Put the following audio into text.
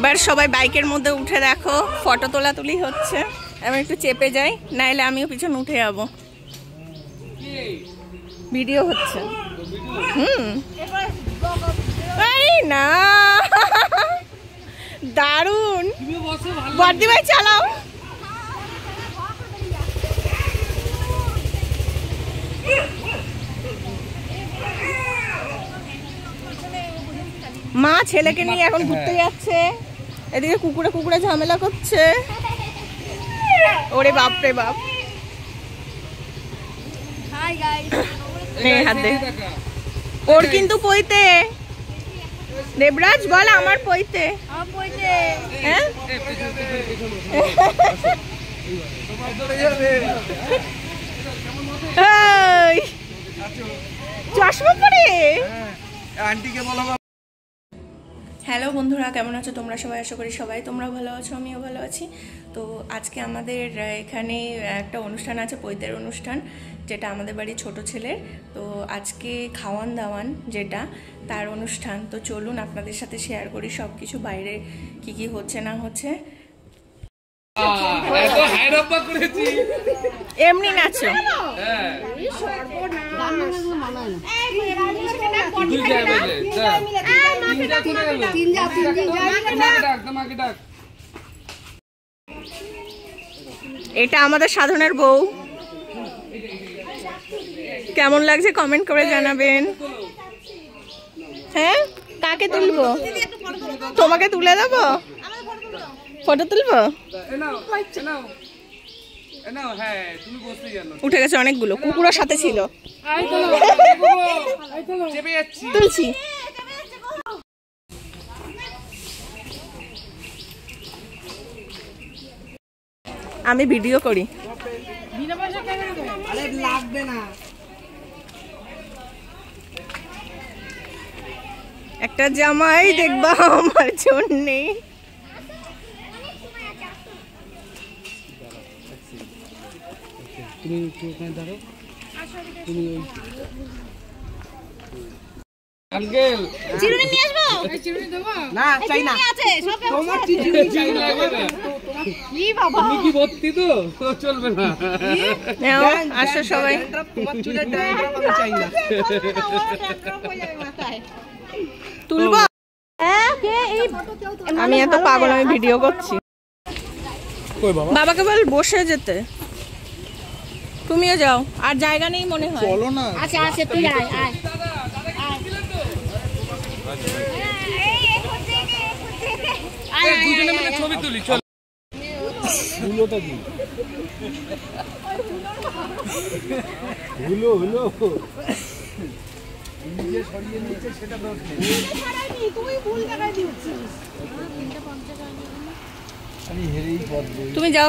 এবার সবাই বাইকের মধ্যে উঠে দেখো ফটো তোলাতুলি হচ্ছে। আমি একটু চেপে যাই, নাইলে আমিও পিছনে উঠে যাব। ভিডিও হচ্ছে। না দারুন, বর্দি ভাই চালাও। মা ছেলেকে নিয়ে এখন ঘুরতে যাচ্ছে, এদিকে কুকুরে কুকুরে ঝামেলা করছে। ওরে বাপ রে বাপ। ওর কিন্তু পইতে। দেবরাজ বল আমার পইতে। হ্যাঁ চশমা পরে। হ্যালো বন্ধুরা, কেমন আছো তোমরা সবাই? আশা করি সবাই তোমরা ভালো আছো, আমিও ভালো আছি। তো আজকে আমাদের এখানে একটা অনুষ্ঠান আছে, পৈতের অনুষ্ঠান, যেটা আমাদের বাড়ির ছোট ছেলের। তো আজকে খাওয়ান দাওয়ান যেটা তার অনুষ্ঠান। তো চলুন আপনাদের সাথে শেয়ার করি সব কিছু, বাইরে কি কি হচ্ছে না হচ্ছে। এমনি নাচো। এটা আমাদের সাধনের বউ। কেমন লাগছে কমেন্ট করে জানাবেন। হ্যাঁ, কাকে তুলবো? তোমাকে তুলে দেবো, ফটো তুলবো। উঠে গেছে অনেকগুলো, কুকুরের সাথে ছিল। তুলছি। আমি ভিডিও করি। একটা জামাই দেখবা আমার জন্যে। তুমি ওখানে দাঁড়াও, তুমি ওই আঙ্কেল চিরুনি নিয়ে আসবো। চিরুনি দেব না, চাই না, আছে সব তোমার চিরুনি চাই না। কি বাবা, তুমি কি ভর্তি তো চলবে না। নাও আসো সবাই। তোমার চুলের ড্যান্ড্রফ আমি চাই না। ড্যান্ড্রফ হয়ে যাবে মাথায়। তুলবো? হ্যাঁ, কে এই আমি এত পাগল, আমি ভিডিও করছি। কই বাবা? বাবাকে বল বসে যেতে। তুমিও যাও, আর জায়গা নেই মনে হয়। চলো না। আচ্ছা আচ্ছা, তুই আয় আয়। এই দুজনে মিলে ছবি তুলি, চল। হুলোটা দি। হুলো হুলো। নিজে সরিয়ে নিচে সেটা দোষ নেই। তুই ভুল জায়গায় দিচ্ছিস। আমি হেরেই পড়ব। তুমি যাও।